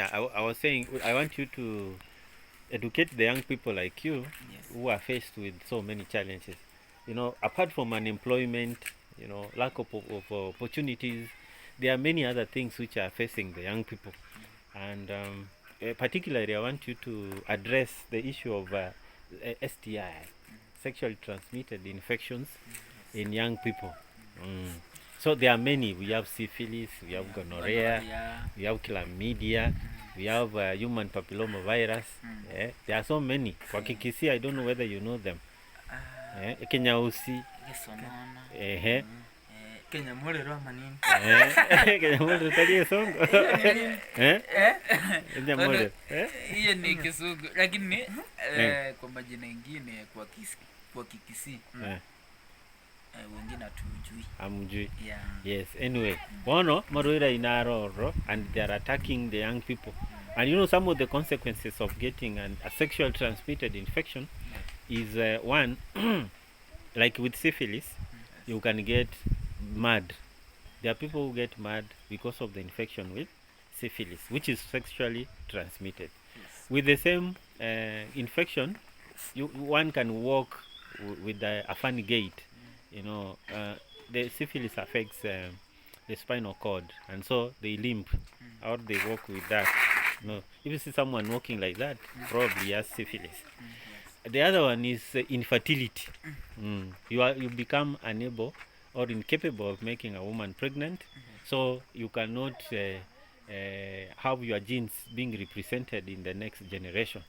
I was saying I want you to educate the young people like you who are faced with so many challenges. Apart from unemployment, lack of opportunities, there are many other things which are facing the young people. And particularly, I want you to address the issue of STI, sexually transmitted infections in young people. So there are many. We have syphilis, we have gonorrhea, we have chlamydia, we have human papilloma virus. There are so many. Kwa Kikisi, I don't know whether you know them. Kenyausi. Kenya mole roma nini? Kenya mole talie songo. Kenya mole. Hiyo ni Kisugu, lakini kwa majina mengine kwa Kikisi. Wengine hatujui. Amjui. Yes, anyway. Bono maruira inaroro and they are attacking the young people. And some of the consequences of getting a sexual transmitted infection is one, like with syphilis, you can get mad. There are people who get mad because of the infection with syphilis, which is sexually transmitted. With the same infection, one can walk with a funny gait. The syphilis affects the spinal cord, and so they limp or they walk with that. If you see someone walking like that, probably has syphilis. The other one is infertility. You become unable or incapable of making a woman pregnant, so you cannot have your genes being represented in the next generation.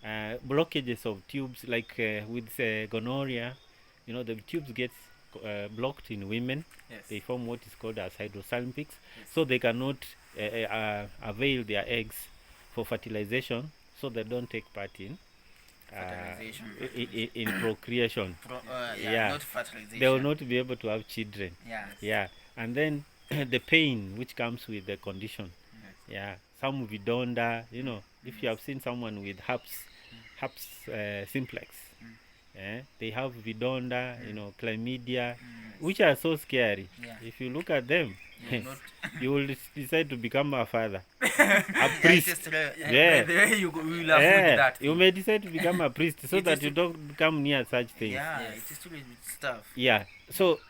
Blockages of tubes, like with gonorrhea, the tubes get blocked in women. They form what is called as hydrosalpinx, so they cannot avail their eggs for fertilization, so they don't take part in procreation. Not fertilization. They will not be able to have children. And then the pain which comes with the condition. Some vidonda, if you have seen someone with herpes simplex, they have vidonda, chlamydia, which are so scary. If you look at them, you will decide to become a father, a priest. You may decide to become a priest so that you don't come near such things. It's really stuff. So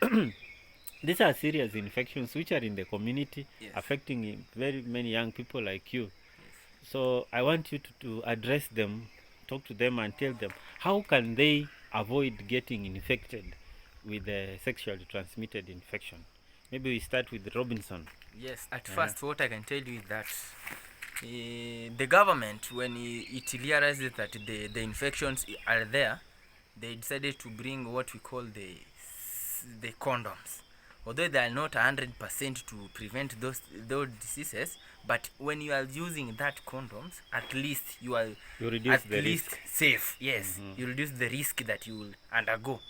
these are serious infections which are in the community, affecting very many young people like you. So I want you to address them, talk to them and tell them how can they avoid getting infected with a sexually transmitted infection. Maybe we start with Robinson. Yes, at first what I can tell you is that the government, when it realizes that the infections are there, they decided to bring what we call the condoms. Although they are not 100% to prevent those diseases, but when you are using that condoms, at least you reduce the risk. Safe. Yes, you reduce the risk that you will undergo.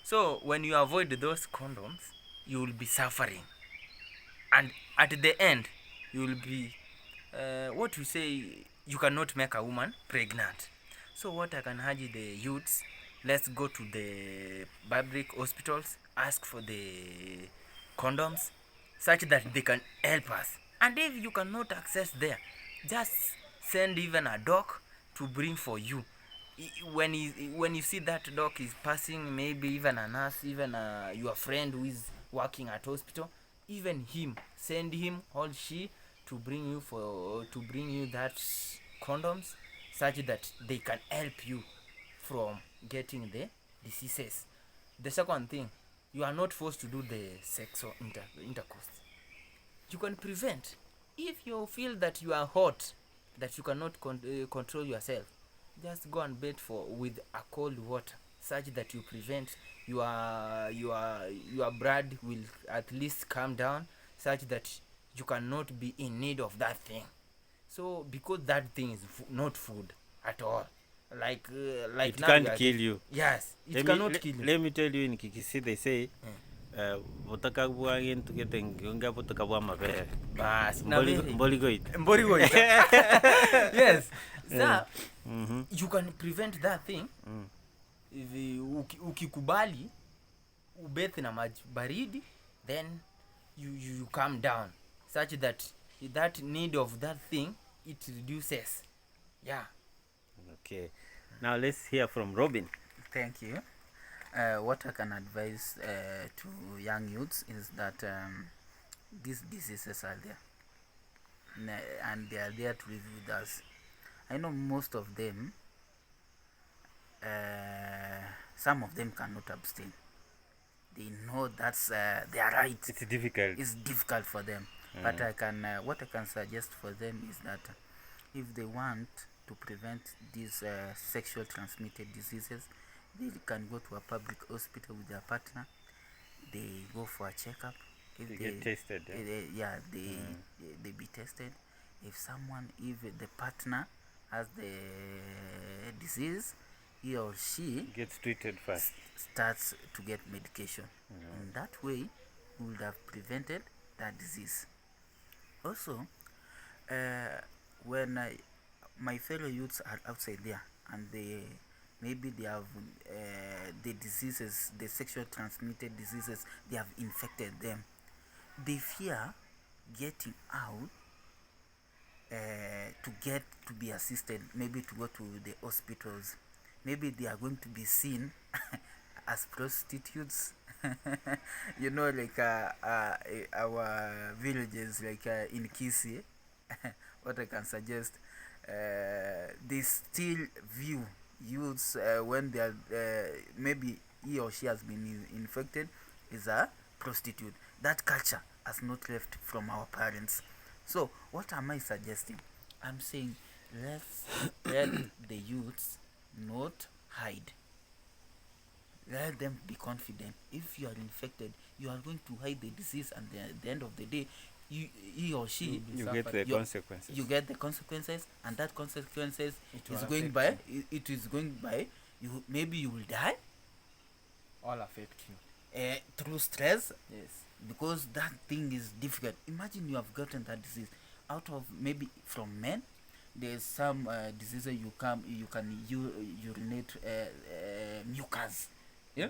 So when you avoid those condoms, you will be suffering, and at the end you will be what we say, you cannot make a woman pregnant. So what I can urge the youths, let's go to the public hospitals, ask for the condoms such that they can help us. And if you cannot access there, just send even a doc to bring for you. When you see that doc is passing, maybe even a nurse, even your friend who is working at hospital, even him, send him or she to bring you that condoms, such that they can help you from getting the diseases. The second thing, you are not forced to do the sexual intercourse. You can prevent. If you feel that you are hot, that you cannot control yourself, just go and bathe with a cold water, such that you prevent your blood will at least calm down, such that you cannot be in need of that thing. So because that thing is not food at all, like it can't kill you. Yes, it cannot kill you. Let me tell you, in Kikisi they say butakabwa into getting yonga butakabwa mabere bas mboligoit yes. So you can prevent that thing if ukikubali ubeth na maji baridi, then you calm down, such that that need of that thing, it reduces. Yeah. Okay. Now let's hear from Robin. Thank you. What I can advise to young youths is that these diseases are there, and they are there to live with us. I know most of them, some of them cannot abstain. They know that's their right. It's difficult. It's difficult for them. But I can, what I can suggest for them is that if they want to prevent these sexual transmitted diseases, they can go to a public hospital with their partner. They go for a checkup. If They get tested. Yeah? They be tested. If the partner has the disease, he or she Gets treated first. starts to get medication. In that way, we would have prevented that disease. Also, when my fellow youths are outside there and maybe they have the diseases, the sexual transmitted diseases, they have infected them, they fear getting out to be assisted, maybe to go to the hospitals. Maybe they are going to be seen as prostitutes. Like our villages, like in Kisii, what I can suggest, they still view youths when they are maybe he or she has been infected is a prostitute. That culture has not left from our parents. So what am I suggesting? I'm saying let's let the youths not hide. Let them be confident. If you are infected, you are going to hide the disease, and at the end of the day, he or she You get the consequences. You get the consequences, and that consequences will is going affect by. It is going by. You maybe you will die All affect you. through stress, Yes. because that thing is difficult. Imagine you have gotten that disease out of maybe from men. There's some diseases you can urinate mucus. Yeah?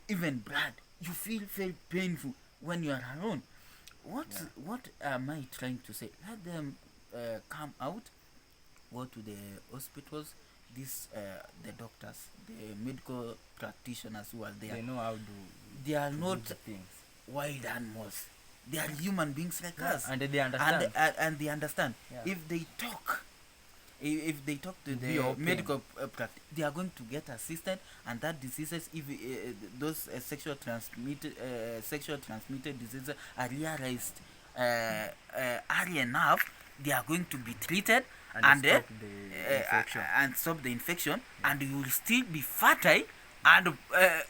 Even blood. You feel very painful when you are alone. What am I trying to say? Let them come out, go to the hospitals. The doctors, the medical practitioners who are there. They know how to. They are do not the things. wild animals. They are human beings like us, And they understand. and they understand. Yeah. If they talk to Be the open. medical practice, they are going to get assisted, and that diseases, if those sexual transmitted diseases are realized early enough, they are going to be treated And stop the infection. and stop the infection, and you will still be fertile and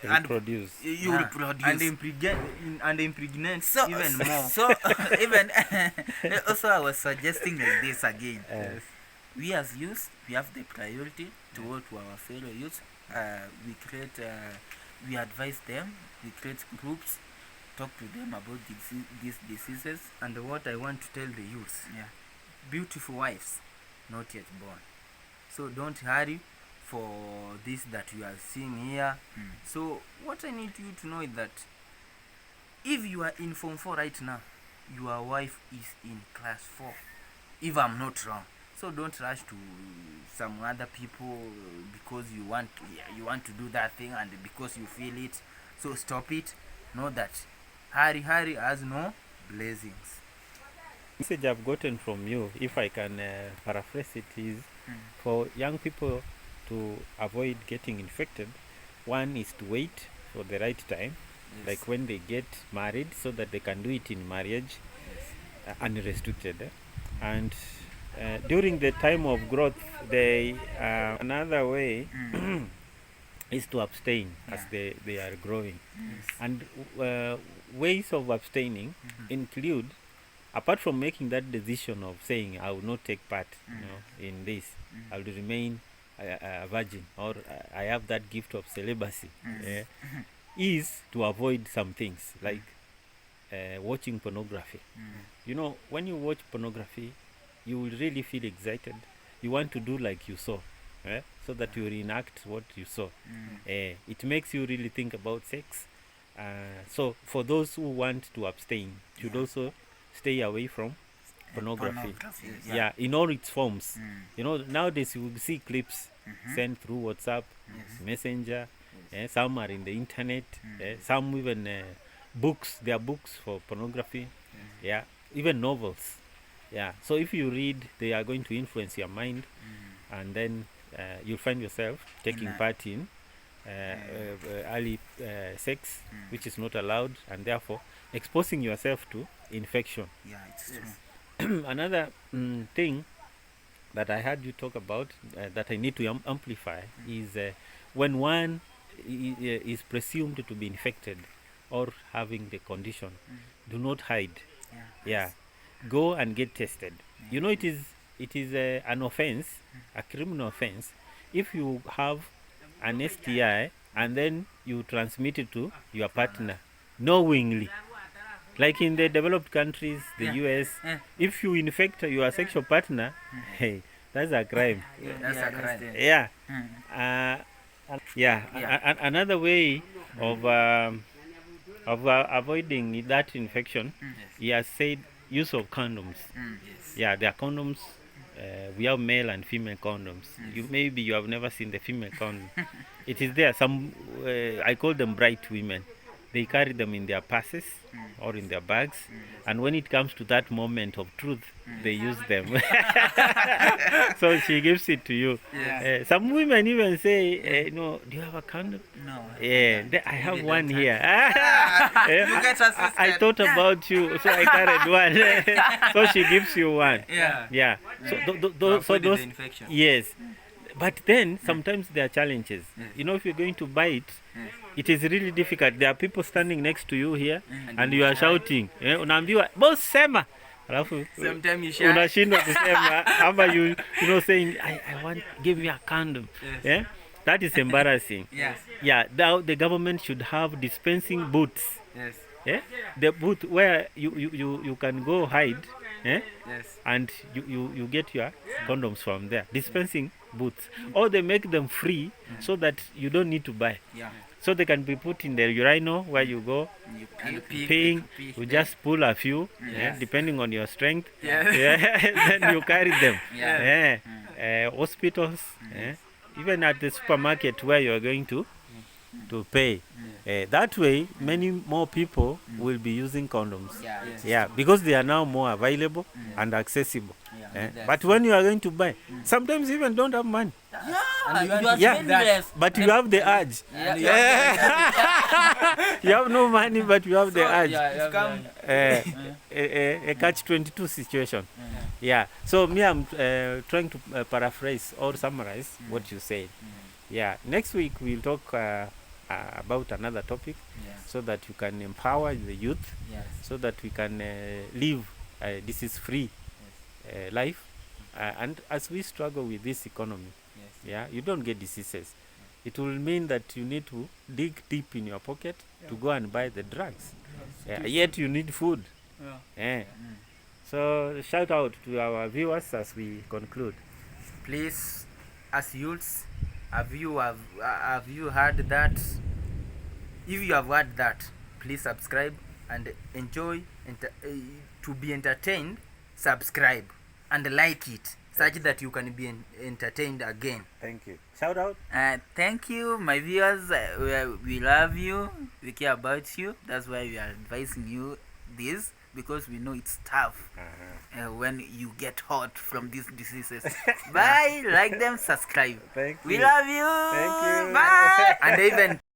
Reproduce. you will produce and impregnate so even more. So even also I was suggesting like this again. Yes. We as youth, we have the priority to go to our fellow youth. We advise them, we create groups, talk to them about these diseases. And what I want to tell the youths, Yeah. beautiful wives, not yet born. So don't hurry for this that you are seeing here. So what I need you to know is that if you are in Form 4 right now, your wife is in Class 4, if I'm not wrong. So don't rush to some other people because you want to do that thing and because you feel it. So stop it. Know that hurry has no blessings. Message I've gotten from you, if I can paraphrase it, is for young people to avoid getting infected. One is to wait for the right time, like when they get married, so that they can do it in marriage, unrestricted. And during the time of growth, they another way is to abstain as they are growing. And ways of abstaining include, apart from making that decision of saying I will not take part in this, I will remain a virgin, or I have that gift of celibacy, is to avoid some things like watching pornography. When you watch pornography, you will really feel excited. You want to do like you saw, so that you reenact what you saw. It makes you really think about sex. So for those who want to abstain, should also stay away from pornography. Yeah. Yeah, in all its forms. You know, nowadays you will see clips sent through WhatsApp, Messenger. Some are in the internet. Some even books. There are books for pornography. Yeah, even novels. Yeah. So if you read, they are going to influence your mind, and then you'll find yourself taking part in early sex, which is not allowed, and therefore exposing yourself to infection. Yeah, it's true. Another thing that I heard you talk about that I need to amplify is when one is presumed to be infected or having the condition, do not hide. Yeah, go and get tested. You know, it is an offense, a criminal offense, if you have an STI and then you transmit it to your partner knowingly. Like in the developed countries, the US, if you infect your sexual partner, hey, that's a crime. That's a crime. Yeah. Another way of avoiding that infection, he has said use of condoms. Yeah, there are condoms. We have male and female condoms. Maybe you have never seen the female condom. It is there. Some I call them bright women. They carry them in their purses or in their bags, and when it comes to that moment of truth, they use them. So she gives it to you. Some women even say, "No, do you have a condom?" No. Yeah, I have one here. You get assisted. I thought about you, so I carried one. So she gives you one. Yeah. So Avoid those the infection. yes. But then sometimes there are challenges. You know, if you're going to buy it, it is really difficult. There are people standing next to you here, and you are shouting. Unaambiwa boss sema, alafu Sometimes you shout. unashindwa kusema, ama you know saying I want, give me a condom. Yeah, that is embarrassing. Yes. Yeah, the government should have dispensing booths. Yes. Yeah, the booth where you can go hide. Yes. And you get your condoms from there, dispensing booths, or they make them free so that you don't need to buy. Yeah. So they can be put in the urinal where you go You And pee. peeing. pee You there. just pull a few, depending on your strength. Yes. Yeah, then you carry them. Yeah. Hospitals, even at the supermarket where you are going to pay. That way, many more people will be using condoms. Yeah. Yeah, because they are now more available and accessible. Yeah. But when you are going to buy, sometimes you even don't have money. And you are Yeah, spending less. but you have the urge. You have no money, but you have the urge. Yeah, Come. A catch-22 situation. Yeah. So me, I'm trying to paraphrase or summarize what you said. Yeah. Next week we'll talk about another topic, so that you can empower the youth, Yes. so that we can live disease-free life. And as we struggle with this economy, yeah, you don't get diseases. It will mean that you need to dig deep in your pocket to go and buy the drugs. Yet you need food. So shout out to our viewers as we conclude. Please, as youths, have you heard that? If you have heard that, please subscribe and enjoy to be entertained. Subscribe and like it, such that you can be entertained again. Thank you. Shout out. Thank you, my viewers. We love you. We care about you. That's why we are advising you this, because we know it's tough when you get hot from these diseases. Bye. Like them, subscribe. Thank We you. love you. Thank you. Bye. And even